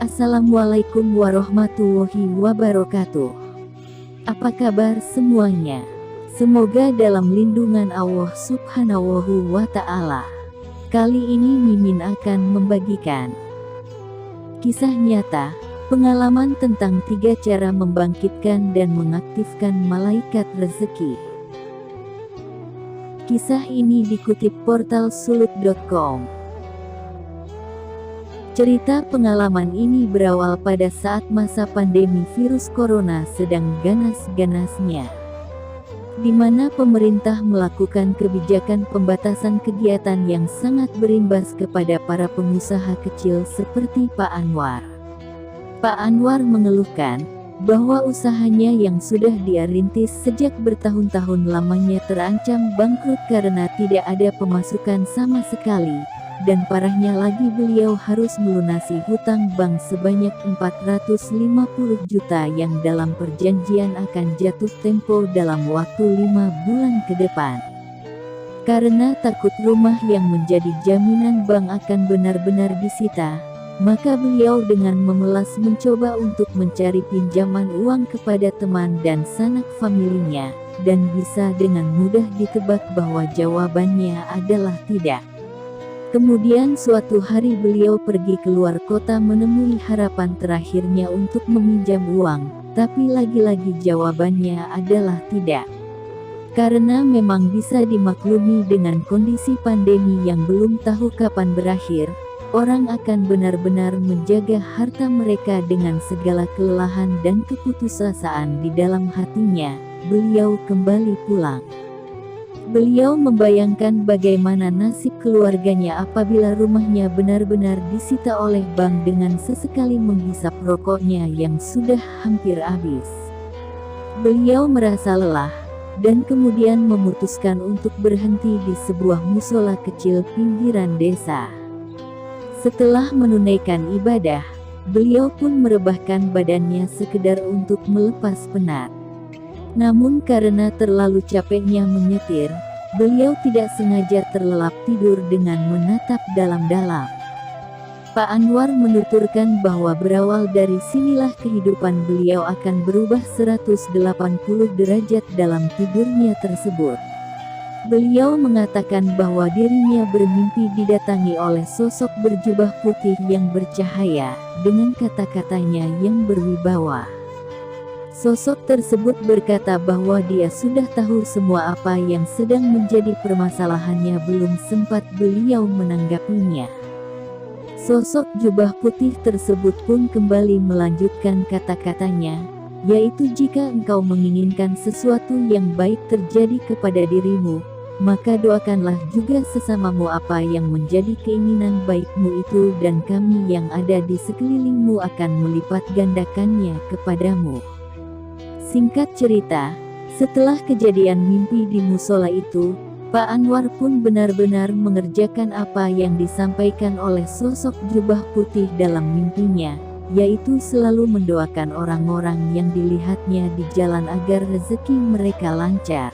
Assalamualaikum warahmatullahi wabarakatuh. Apa kabar semuanya? Semoga dalam lindungan Allah Subhanahu wa Ta'ala. Kali ini Mimin akan membagikan kisah nyata, pengalaman tentang 3 cara membangkitkan dan mengaktifkan malaikat rezeki. Kisah ini dikutip portal sulut.com. Cerita pengalaman ini berawal pada saat masa pandemi virus corona sedang ganas-ganasnya, di mana pemerintah melakukan kebijakan pembatasan kegiatan yang sangat berimbas kepada para pengusaha kecil seperti Pak Anwar. Pak Anwar mengeluhkan bahwa usahanya yang sudah dia rintis sejak bertahun-tahun lamanya terancam bangkrut karena tidak ada pemasukan sama sekali. Dan parahnya lagi beliau harus melunasi hutang bank sebanyak 450 juta yang dalam perjanjian akan jatuh tempo dalam waktu 5 bulan ke depan. Karena takut rumah yang menjadi jaminan bank akan benar-benar disita, maka beliau dengan memelas mencoba untuk mencari pinjaman uang kepada teman dan sanak familinya, dan bisa dengan mudah ditebak bahwa jawabannya adalah tidak. Kemudian suatu hari beliau pergi keluar kota menemui harapan terakhirnya untuk meminjam uang, tapi lagi-lagi jawabannya adalah tidak. Karena memang bisa dimaklumi dengan kondisi pandemi yang belum tahu kapan berakhir, orang akan benar-benar menjaga harta mereka dengan segala kelelahan dan keputusasaan di dalam hatinya. Beliau kembali pulang. Beliau membayangkan bagaimana nasib keluarganya apabila rumahnya benar-benar disita oleh bank dengan sesekali menghisap rokoknya yang sudah hampir habis. Beliau merasa lelah, dan kemudian memutuskan untuk berhenti di sebuah musola kecil pinggiran desa. Setelah menunaikan ibadah, beliau pun merebahkan badannya sekedar untuk melepas penat. Namun karena terlalu capeknya menyetir, beliau tidak sengaja terlelap tidur dengan menatap dalam-dalam. Pak Anwar menuturkan bahwa berawal dari sinilah kehidupan beliau akan berubah 180 derajat dalam tidurnya tersebut. Beliau mengatakan bahwa dirinya bermimpi didatangi oleh sosok berjubah putih yang bercahaya, dengan kata-katanya yang berwibawa. Sosok tersebut berkata bahwa dia sudah tahu semua apa yang sedang menjadi permasalahannya, belum sempat beliau menanggapinya. Sosok jubah putih tersebut pun kembali melanjutkan kata-katanya, yaitu jika engkau menginginkan sesuatu yang baik terjadi kepada dirimu, maka doakanlah juga sesamamu apa yang menjadi keinginan baikmu itu, dan kami yang ada di sekelilingmu akan melipat gandakannya kepadamu. Singkat cerita, setelah kejadian mimpi di musola itu, Pak Anwar pun benar-benar mengerjakan apa yang disampaikan oleh sosok jubah putih dalam mimpinya, yaitu selalu mendoakan orang-orang yang dilihatnya di jalan agar rezeki mereka lancar.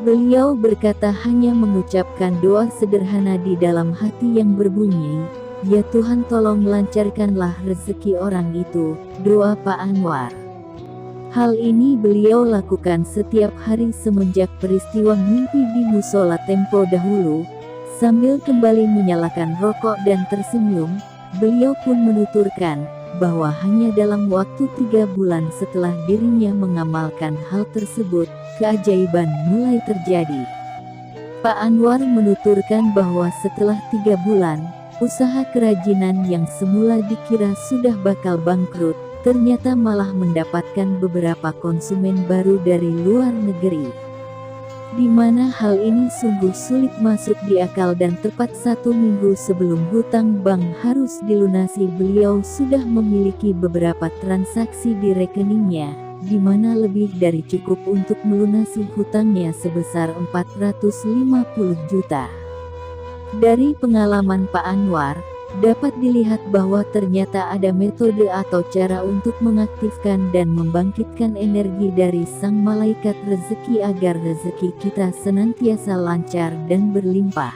Beliau berkata hanya mengucapkan doa sederhana di dalam hati yang berbunyi, "Ya Tuhan, tolong lancarkanlah rezeki orang itu," doa Pak Anwar. Hal ini beliau lakukan setiap hari semenjak peristiwa mimpi di musola tempo dahulu. Sambil kembali menyalakan rokok dan tersenyum, beliau pun menuturkan bahwa hanya dalam waktu 3 bulan setelah dirinya mengamalkan hal tersebut, keajaiban mulai terjadi. Pak Anwar menuturkan bahwa setelah 3 bulan, usaha kerajinan yang semula dikira sudah bakal bangkrut, ternyata malah mendapatkan beberapa konsumen baru dari luar negeri. Di mana hal ini sungguh sulit masuk di akal, dan tepat 1 minggu sebelum hutang bank harus dilunasi, beliau sudah memiliki beberapa transaksi di rekeningnya, di mana lebih dari cukup untuk melunasi hutangnya sebesar 450 juta. Dari pengalaman Pak Anwar, dapat dilihat bahwa ternyata ada metode atau cara untuk mengaktifkan dan membangkitkan energi dari sang malaikat rezeki agar rezeki kita senantiasa lancar dan berlimpah.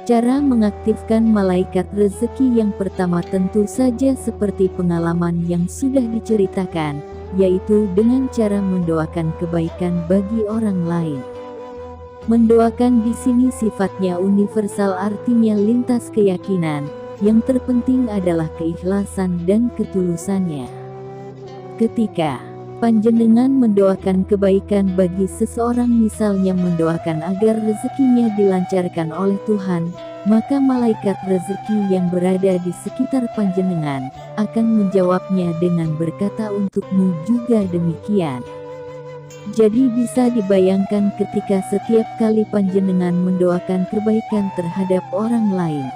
Cara mengaktifkan malaikat rezeki yang pertama tentu saja seperti pengalaman yang sudah diceritakan, yaitu dengan cara mendoakan kebaikan bagi orang lain. Mendoakan di sini sifatnya universal, artinya lintas keyakinan. Yang terpenting adalah keikhlasan dan ketulusannya. Ketika panjenengan mendoakan kebaikan bagi seseorang, misalnya mendoakan agar rezekinya dilancarkan oleh Tuhan, maka malaikat rezeki yang berada di sekitar panjenengan akan menjawabnya dengan berkata untukmu juga demikian. Jadi bisa dibayangkan ketika setiap kali panjenengan mendoakan kebaikan terhadap orang lain,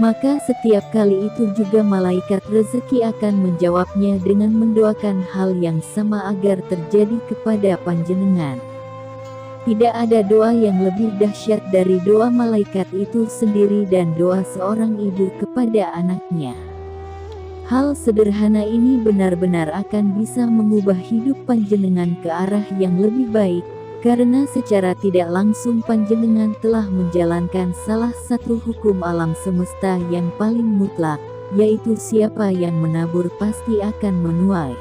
maka setiap kali itu juga malaikat rezeki akan menjawabnya dengan mendoakan hal yang sama agar terjadi kepada panjenengan. Tidak ada doa yang lebih dahsyat dari doa malaikat itu sendiri dan doa seorang ibu kepada anaknya. Hal sederhana ini benar-benar akan bisa mengubah hidup panjenengan ke arah yang lebih baik, karena secara tidak langsung panjenengan telah menjalankan salah satu hukum alam semesta yang paling mutlak, yaitu siapa yang menabur pasti akan menuai.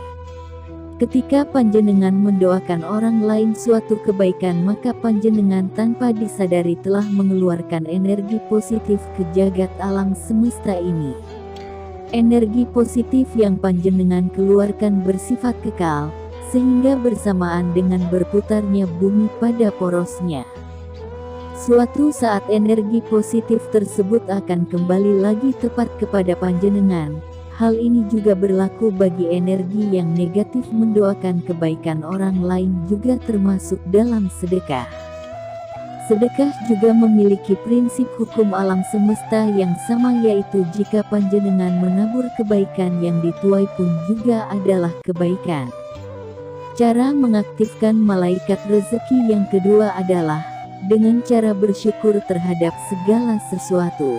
Ketika panjenengan mendoakan orang lain suatu kebaikan, maka panjenengan tanpa disadari telah mengeluarkan energi positif ke jagat alam semesta ini. Energi positif yang panjenengan keluarkan bersifat kekal, sehingga bersamaan dengan berputarnya bumi pada porosnya, suatu saat energi positif tersebut akan kembali lagi tepat kepada panjenengan. Hal ini juga berlaku bagi energi yang negatif. Mendoakan kebaikan orang lain juga termasuk dalam sedekah. Sedekah juga memiliki prinsip hukum alam semesta yang sama, yaitu jika panjenengan menabur kebaikan, yang dituai pun juga adalah kebaikan. Cara mengaktifkan malaikat rezeki yang kedua adalah dengan cara bersyukur terhadap segala sesuatu.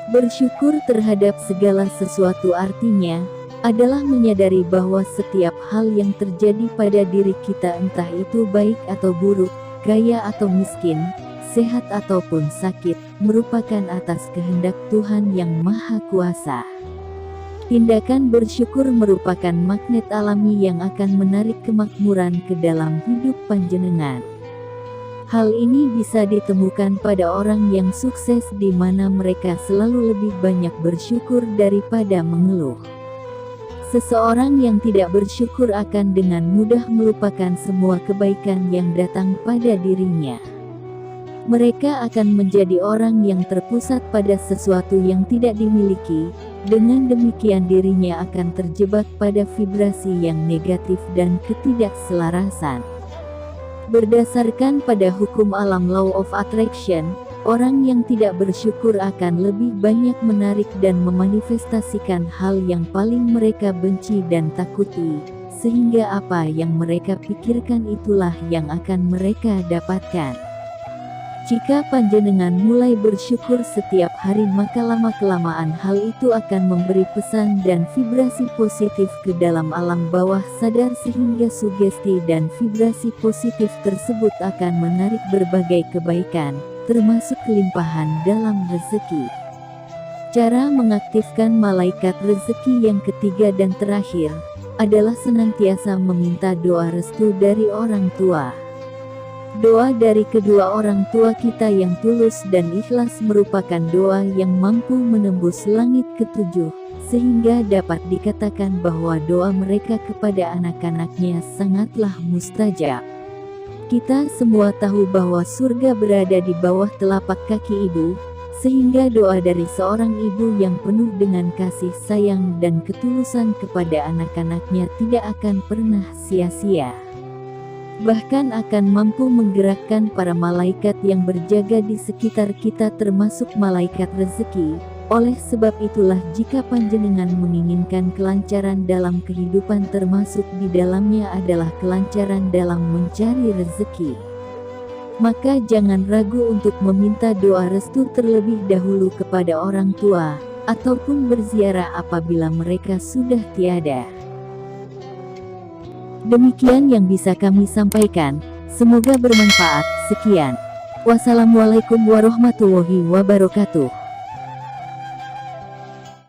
Bersyukur terhadap segala sesuatu artinya adalah menyadari bahwa setiap hal yang terjadi pada diri kita, entah itu baik atau buruk, kaya atau miskin, sehat ataupun sakit, merupakan atas kehendak Tuhan yang Maha Kuasa. Tindakan bersyukur merupakan magnet alami yang akan menarik kemakmuran ke dalam hidup panjenengan. Hal ini bisa ditemukan pada orang yang sukses, di mana mereka selalu lebih banyak bersyukur daripada mengeluh. Seseorang yang tidak bersyukur akan dengan mudah melupakan semua kebaikan yang datang pada dirinya. Mereka akan menjadi orang yang terpusat pada sesuatu yang tidak dimiliki. Dengan demikian dirinya akan terjebak pada vibrasi yang negatif dan ketidakselarasan. Berdasarkan pada hukum alam law of attraction, orang yang tidak bersyukur akan lebih banyak menarik dan memanifestasikan hal yang paling mereka benci dan takuti, sehingga apa yang mereka pikirkan itulah yang akan mereka dapatkan. Jika panjenengan mulai bersyukur setiap hari, maka lama-kelamaan hal itu akan memberi pesan dan vibrasi positif ke dalam alam bawah sadar, sehingga sugesti dan vibrasi positif tersebut akan menarik berbagai kebaikan, termasuk kelimpahan dalam rezeki. Cara mengaktifkan malaikat rezeki yang ketiga dan terakhir adalah senantiasa meminta doa restu dari orang tua. Doa dari kedua orang tua kita yang tulus dan ikhlas merupakan doa yang mampu menembus langit ketujuh, sehingga dapat dikatakan bahwa doa mereka kepada anak-anaknya sangatlah mustajab. Kita semua tahu bahwa surga berada di bawah telapak kaki ibu, sehingga doa dari seorang ibu yang penuh dengan kasih sayang dan ketulusan kepada anak-anaknya tidak akan pernah sia-sia. Bahkan akan mampu menggerakkan para malaikat yang berjaga di sekitar kita, termasuk malaikat rezeki. Oleh sebab itulah, jika panjenengan menginginkan kelancaran dalam kehidupan, termasuk di dalamnya adalah kelancaran dalam mencari rezeki, maka jangan ragu untuk meminta doa restu terlebih dahulu kepada orang tua, ataupun berziarah apabila mereka sudah tiada. Demikian yang bisa kami sampaikan, semoga bermanfaat. Sekian. Wassalamualaikum warahmatullahi wabarakatuh.